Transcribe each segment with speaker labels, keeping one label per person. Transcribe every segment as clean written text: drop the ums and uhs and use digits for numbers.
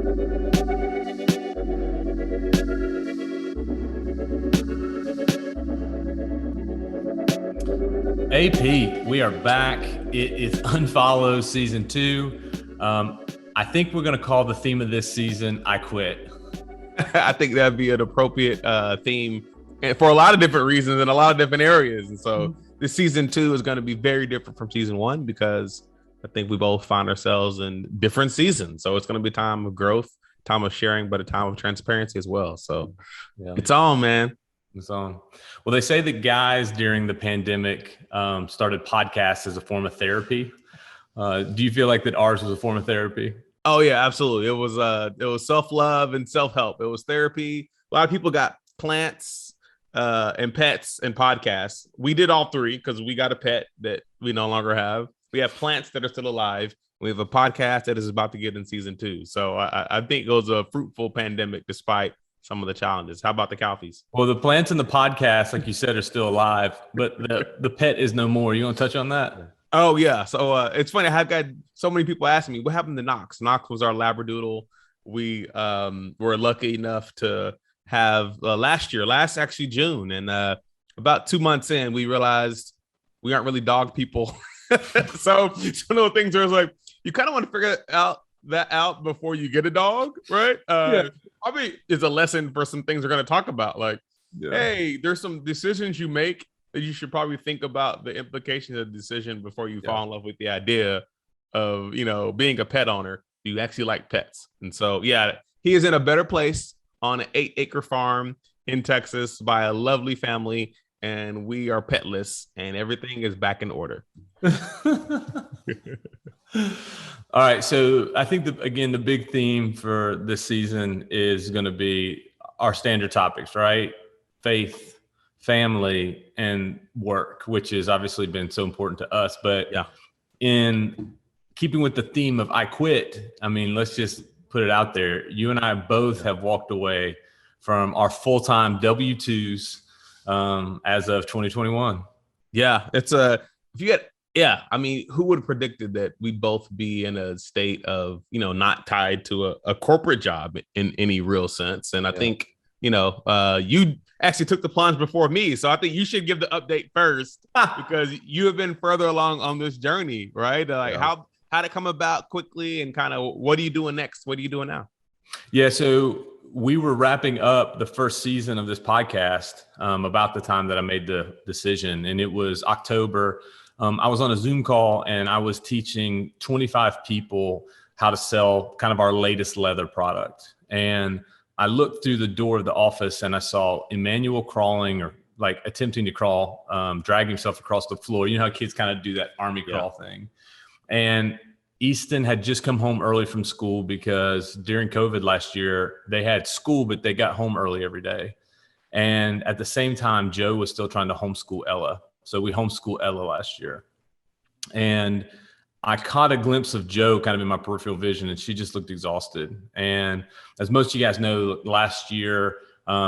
Speaker 1: AP, we are back. It is Unfollow Season 2. I think we're going to call the theme of this season, I Quit.
Speaker 2: I think that'd be an appropriate theme, and for a lot of different reasons in a lot of different areas. And so this Season 2 is going to be very different from Season 1 because I think we both find ourselves in different seasons. So it's going to be a time of growth, time of sharing, but a time of transparency as well. So It's on, man.
Speaker 1: It's on. Well, they say that guys during the pandemic started podcasts as a form of therapy. Do you feel like that ours was a form of therapy?
Speaker 2: Oh yeah, absolutely. It was self-love and self-help. It was therapy. A lot of people got plants and pets and podcasts. We did all three because we got a pet that we no longer have. We have plants that are still alive. We have a podcast that is about to get in Season 2. So I think it was a fruitful pandemic despite some of the challenges. How about the Calfees?
Speaker 1: Well, the plants and the podcast, like you said, are still alive, but the pet is no more. You want to touch on that?
Speaker 2: Oh yeah. So it's funny. I've got so many people asking me what happened to Knox. Knox was our Labradoodle. We were lucky enough to have last actually June. And about 2 months in, we realized we aren't really dog people. So some of the things are like, you kind of want to figure out before you get a dog, right? Probably is a lesson for some things we're going to talk about. Like, hey, there's some decisions you make that you should probably think about the implications of the decision before you fall in love with the idea of, being a pet owner. Do you actually like pets? And so, he is in a better place on an 8-acre farm in Texas by a lovely family, and we are petless, and everything is back in order.
Speaker 1: All right. So I think the big theme for this season is going to be our standard topics, right? Faith, family, and work, which has obviously been so important to us. But in keeping with the theme of I Quit, I mean, let's just put it out there. You and I both have walked away from our full-time W-2s as of 2021.
Speaker 2: Yeah. I mean, who would have predicted that we'd both be in a state of, not tied to a corporate job in any real sense. And I think, you actually took the plunge before me. So I think you should give the update first because you have been further along on this journey, right? How did it come about quickly and kind of what are you doing next? What are you doing now?
Speaker 1: Yeah. So we were wrapping up the first season of this podcast about the time that I made the decision, and it was October. I was on a Zoom call and I was teaching 25 people how to sell kind of our latest leather product. And I looked through the door of the office and I saw Emmanuel crawling or like attempting to crawl, dragging himself across the floor. You know how kids kind of do that army crawl thing. And Easton had just come home early from school because during COVID last year, they had school, but they got home early every day. And at the same time, Joe was still trying to homeschool Ella. So we homeschooled Ella last year. And I caught a glimpse of Joe kind of in my peripheral vision, and she just looked exhausted. And as most of you guys know, last year,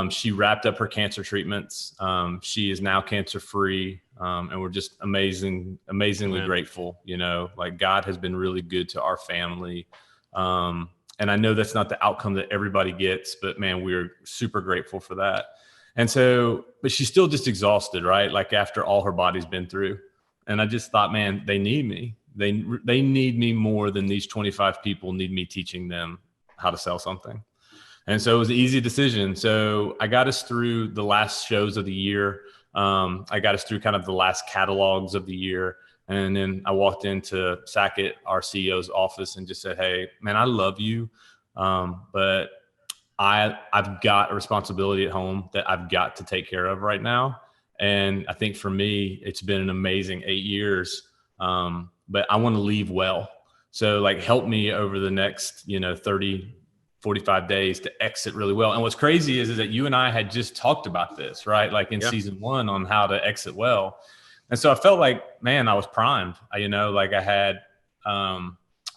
Speaker 1: she wrapped up her cancer treatments. She is now cancer-free, and we're just amazingly grateful. Like God has been really good to our family. And I know that's not the outcome that everybody gets, but man, we're super grateful for that. And so, but she's still just exhausted, right? Like after all her body's been through. And I just thought, man, they need me. They need me more than these 25 people need me teaching them how to sell something. And so it was an easy decision. So I got us through the last shows of the year. I got us through kind of the last catalogs of the year. And then I walked into Sackett, our CEO's office, and just said, hey, man, I love you. But I've got a responsibility at home that I've got to take care of right now. And I think for me, it's been an amazing 8 years. But I want to leave well. So like help me over the next, 30, 45 days to exit really well. And what's crazy is that you and I had just talked about this, right? Like in season 1 on how to exit well. And so I felt like, man, I was primed. I had,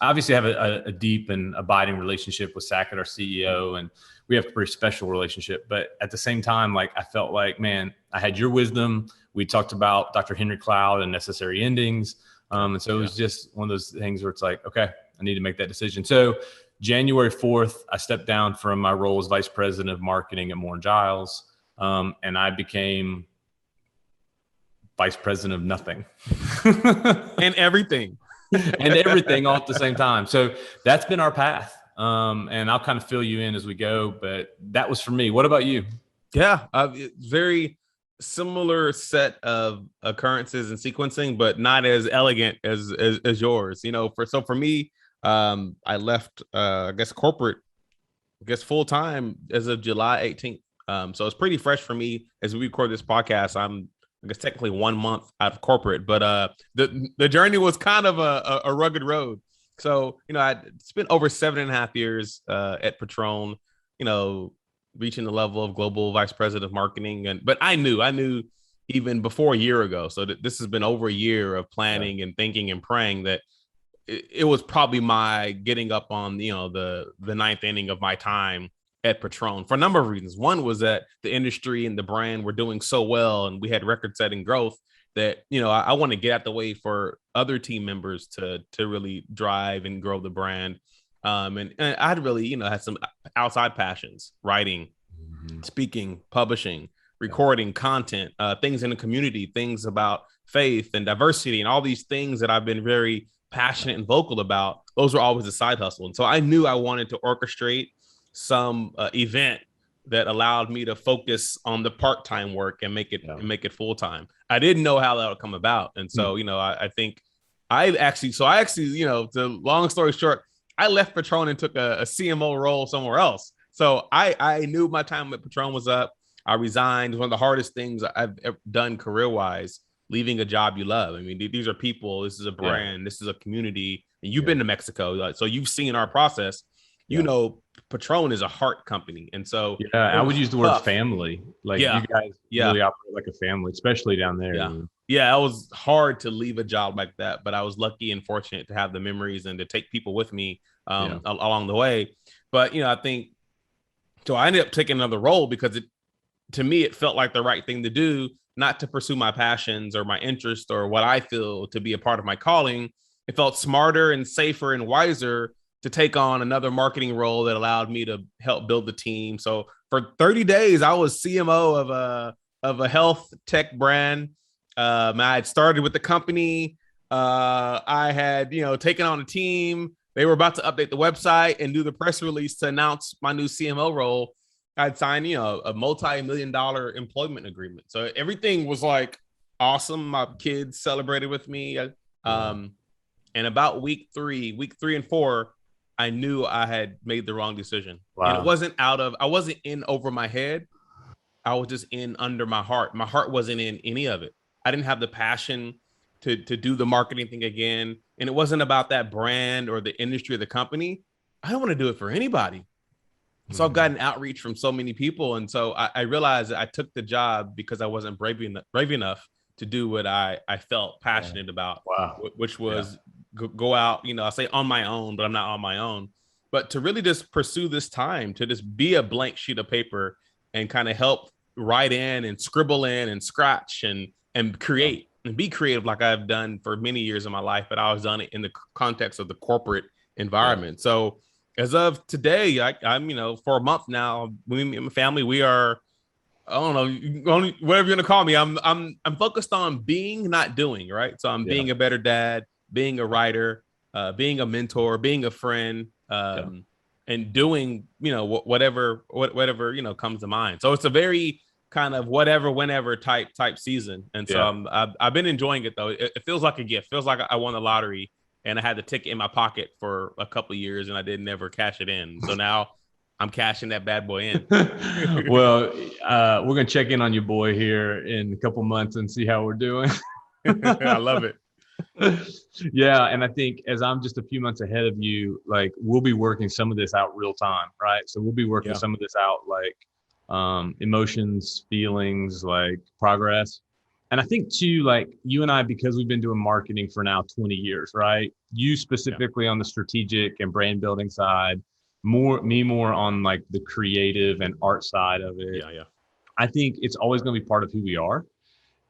Speaker 1: obviously have a deep and abiding relationship with Sackett, our CEO, and we have a pretty special relationship. But at the same time, like I felt like, man, I had your wisdom. We talked about Dr. Henry Cloud and necessary endings. And so it was just one of those things where it's like, okay, I need to make that decision. So January 4th, I stepped down from my role as vice president of marketing at Moore & Giles. And I became vice president of nothing.
Speaker 2: And everything.
Speaker 1: And everything all at the same time. So that's been our path. And I'll kind of fill you in as we go, but that was for me. What about you?
Speaker 2: Yeah, very similar set of occurrences and sequencing, but not as elegant as yours. For me, I left, I guess corporate, full time as of July 18th. So it's pretty fresh for me as we record this podcast. I'm, I guess, technically 1 month out of corporate, but the journey was kind of a rugged road. So, I spent over 7.5 years at Patron, reaching the level of global vice president of marketing. But I knew even before a year ago. So this has been over a year of planning and thinking and praying that it was probably my getting up on, the ninth inning of my time at Patron for a number of reasons. One was that the industry and the brand were doing so well, and we had record-setting growth that, I want to get out the way for other team members to really drive and grow the brand. And I'd really, had some outside passions: writing, speaking, publishing, recording content, things in the community, things about faith and diversity, and all these things that I've been very passionate and vocal about. Those were always a side hustle. And so I knew I wanted to orchestrate some event that allowed me to focus on the part-time work and make it full-time. I didn't know how that would come about. And so, I think I actually, the long story short, I left Patron and took a CMO role somewhere else. So I knew my time at Patron was up. I resigned. It was one of the hardest things I've ever done career-wise, leaving a job you love. I mean, these are people. This is a brand. This is a community. And you've been to Mexico, so you've seen our process. Patron is a heart company. And so
Speaker 1: I would use the word family. Like you guys really operate like a family, especially down there.
Speaker 2: It was hard to leave a job like that, but I was lucky and fortunate to have the memories and to take people with me along the way. But, I think, so I ended up taking another role because to me, it felt like the right thing to do, not to pursue my passions or my interest or what I feel to be a part of my calling. It felt smarter and safer and wiser to take on another marketing role that allowed me to help build the team. So for 30 days, I was CMO of a health tech brand. I had started with the company. I had, taken on a team. They were about to update the website and do the press release to announce my new CMO role. I'd signed, a multi-million-dollar employment agreement. So everything was like awesome. My kids celebrated with me. And about week 3 and 4, I knew I had made the wrong decision. Wow. And it wasn't I wasn't in over my head. I was just in under my heart. My heart wasn't in any of it. I didn't have the passion to do the marketing thing again. And it wasn't about that brand or the industry or the company. I don't want to do it for anybody. So I've gotten outreach from so many people. And so I realized that I took the job because I wasn't brave enough to do what I felt passionate about, which was go out, I say on my own, but I'm not on my own, but to really just pursue this time, to just be a blank sheet of paper and kind of help write in and scribble in and scratch and create and be creative like I've done for many years of my life, but I was done it in the context of the corporate environment. So as of today, I'm, for a month now, me and my family, we are, I don't know, whatever you're going to call me. I'm focused on being, not doing, right? So I'm being a better dad, being a writer, being a mentor, being a friend, and doing, whatever, comes to mind. So it's a very kind of whatever, whenever type season. And so I've been enjoying it though. It feels like a gift. Feels like I won the lottery and I had the ticket in my pocket for a couple of years and I didn't ever cash it in. So now I'm cashing that bad boy in.
Speaker 1: Well, we're going to check in on your boy here in a couple months and see how we're doing.
Speaker 2: I love it.
Speaker 1: Yeah. And I think as I'm just a few months ahead of you, like we'll be working some of this out real time, right? So we'll be working some of this out, like emotions, feelings, like progress. And I think too, like you and I, because we've been doing marketing for now 20 years, right? You specifically on the strategic and brand building side, more on like the creative and art side of it.
Speaker 2: Yeah.
Speaker 1: I think it's always going to be part of who we are.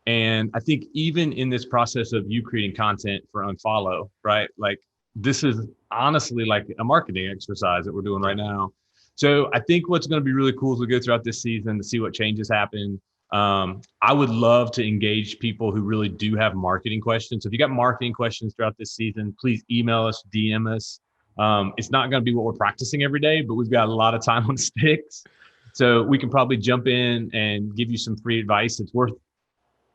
Speaker 1: And I think even in this process of you creating content for UNFOLLOW, right? Like honestly like a marketing exercise that we're doing right now. So I think what's going to be really cool as we go throughout this season to see what changes happen. I would love to engage people who really do have marketing questions. So if you got marketing questions throughout this season, please email us, DM us. It's not going to be what we're practicing every day, but we've got a lot of time on sticks. So we can probably jump in and give you some free advice. It's worth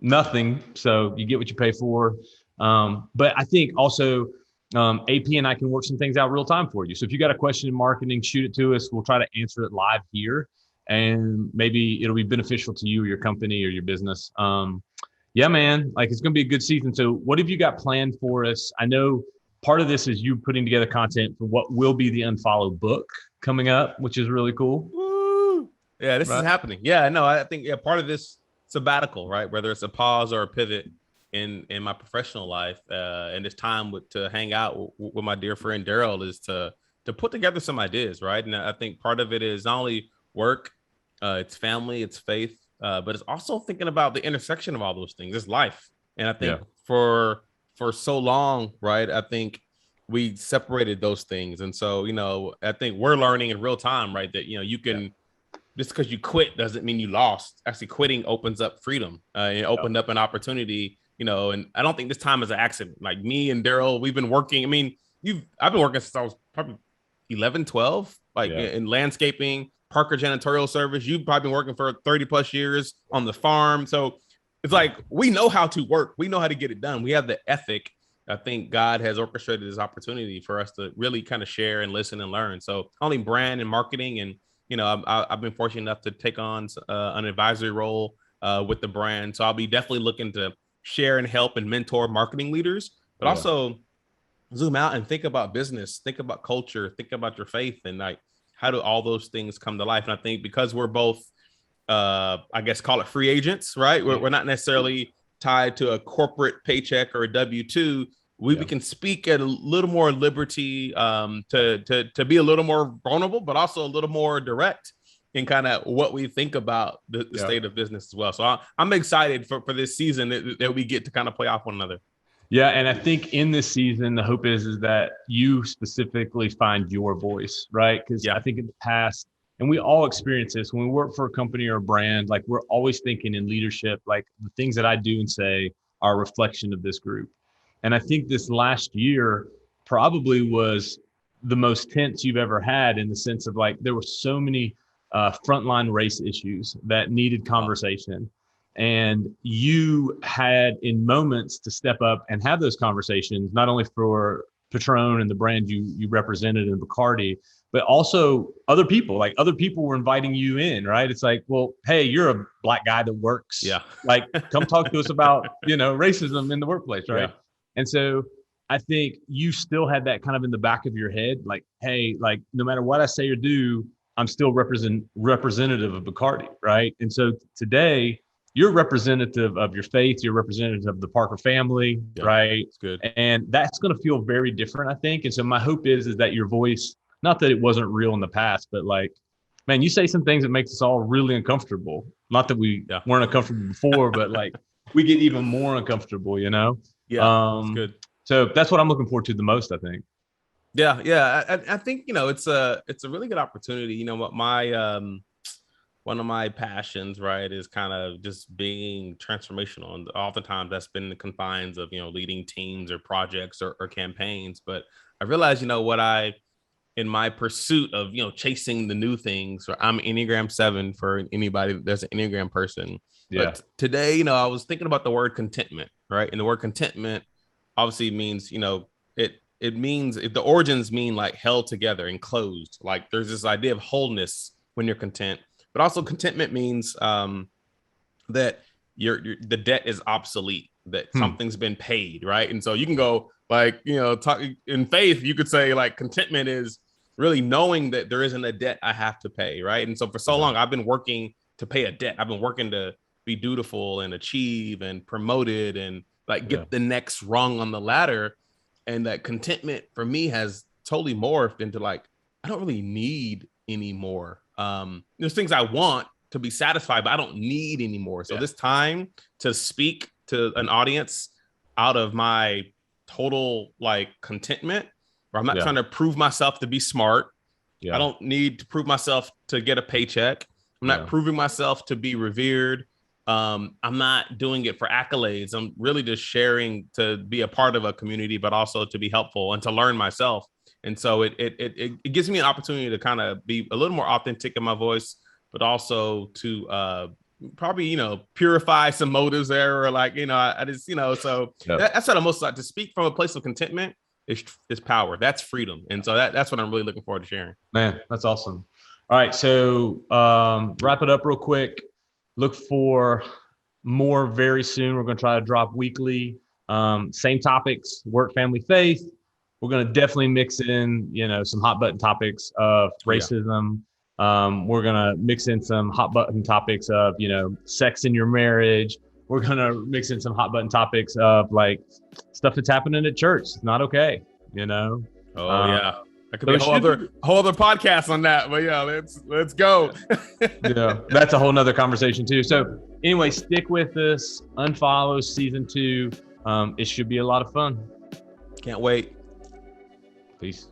Speaker 1: nothing. So you get what you pay for. But I think also AP and I can work some things out real time for you. So if you got a question in marketing, shoot it to us. We'll try to answer it live here. And maybe it'll be beneficial to you or your company or your business. Yeah, man, like it's going to be a good season. So what have you got planned for us? I know part of this is you putting together content for what will be the Unfollow book coming up, which is really cool.
Speaker 2: Woo! Yeah, this is happening. Yeah, no, I think part of this sabbatical, right? Whether it's a pause or a pivot in my professional life, and it's time to hang out with my dear friend Daryl is to put together some ideas, right? And I think part of it is not only work, it's family, it's faith, but it's also thinking about the intersection of all those things. It's life, and I think for so long, right? I think we separated those things, and so I think we're learning in real time, right? That you can. Just because you quit doesn't mean you lost. Actually, quitting opens up freedom. It opened up an opportunity, and I don't think this time is an accident. Like me and Daryl, we've been working. I mean, I've been working since I was probably 11, 12, in landscaping, Parker janitorial service. You've probably been working for 30 plus years on the farm. So it's like, we know how to work. We know how to get it done. We have the ethic. I think God has orchestrated this opportunity for us to really kind of share and listen and learn. So only brand and marketing and I've been fortunate enough to take on an advisory role with the brand. So I'll be definitely looking to share and help and mentor marketing leaders, but also zoom out and think about business, think about culture, think about your faith, and like, how do all those things come to life? And I think because we're both, I guess, call it free agents, right? We're not necessarily tied to a corporate paycheck or a W-2. We can speak at a little more liberty, to be a little more vulnerable, but also a little more direct in kind of what we think about the state of business as well. So I'm excited for this season that we get to kind of play off one another.
Speaker 1: Yeah, and I think in this season, the hope is that you specifically find your voice, right? Because I think in the past, and we all experience this when we work for a company or a brand, like we're always thinking in leadership, like the things that I do and say are a reflection of this group. And I think this last year probably was the most tense you've ever had in the sense of like, there were so many frontline race issues that needed conversation. And you had in moments to step up and have those conversations, not only for Patron and the brand you represented in Bacardi, but also other people. Like other people were inviting you in, right? It's like, well, hey, you're a Black guy that works.
Speaker 2: Yeah.
Speaker 1: Like, come talk to us about, racism in the workplace, right? Yeah. And so I think you still had that kind of in the back of your head, like, hey, like no matter what I say or do, I'm still representative of Bacardi, right? And so today you're representative of your faith, you're representative of the Parker family, right?
Speaker 2: That's good.
Speaker 1: And that's going to feel very different, I think. And so my hope is that your voice, not that it wasn't real in the past, but like, man, you say some things that makes us all really uncomfortable. Not that we weren't uncomfortable before, but like we get even more uncomfortable,
Speaker 2: Yeah, that's good.
Speaker 1: So that's what I'm looking forward to the most, I think.
Speaker 2: Yeah. I think it's a really good opportunity. What my one of my passions, right, is kind of just being transformational, and oftentimes that's been in the confines of leading teams or projects or campaigns. But I realized in my pursuit of chasing the new things. So I'm Enneagram 7 for anybody that's an Enneagram person. Yeah. But today, I was thinking about the word contentment, right? And the word contentment obviously means, it means the origins mean like held together, enclosed. Like there's this idea of wholeness when you're content, but also contentment means that the debt is obsolete, that something's been paid, right? And so you can go like, talk in faith, you could say like contentment is really knowing that there isn't a debt I have to pay, right? And so for so long, I've been working to pay a debt. I've been working to be dutiful and achieve and promoted and like get the next rung on the ladder. And that contentment for me has totally morphed into like, I don't really need anymore. There's things I want to be satisfied, but I don't need anymore. So this time to speak to an audience out of my total like contentment where I'm not trying to prove myself to be smart.
Speaker 1: Yeah.
Speaker 2: I don't need to prove myself to get a paycheck. I'm not proving myself to be revered. I'm not doing it for accolades. I'm really just sharing to be a part of a community, but also to be helpful and to learn myself. And so it gives me an opportunity to kind of be a little more authentic in my voice, but also to probably, purify some motives there, or like, I just, so that's what I'm most like to speak from a place of contentment is power. That's freedom. And so that's what I'm really looking forward to sharing.
Speaker 1: Man, that's awesome. All right. So wrap it up real quick. Look for more very soon. We're going to try to drop weekly, same topics, work, family, faith. We're going to definitely mix in, some hot button topics of racism. We're going to mix in some hot button topics of, sex in your marriage. We're going to mix in some hot button topics of like stuff that's happening at church. It's not okay,
Speaker 2: Oh, yeah. That could be a whole other podcast on that, but yeah, let's go.
Speaker 1: Yeah, that's a whole nother conversation too. So anyway, stick with us. Unfollow season 2. It should be a lot of fun.
Speaker 2: Can't wait.
Speaker 1: Peace.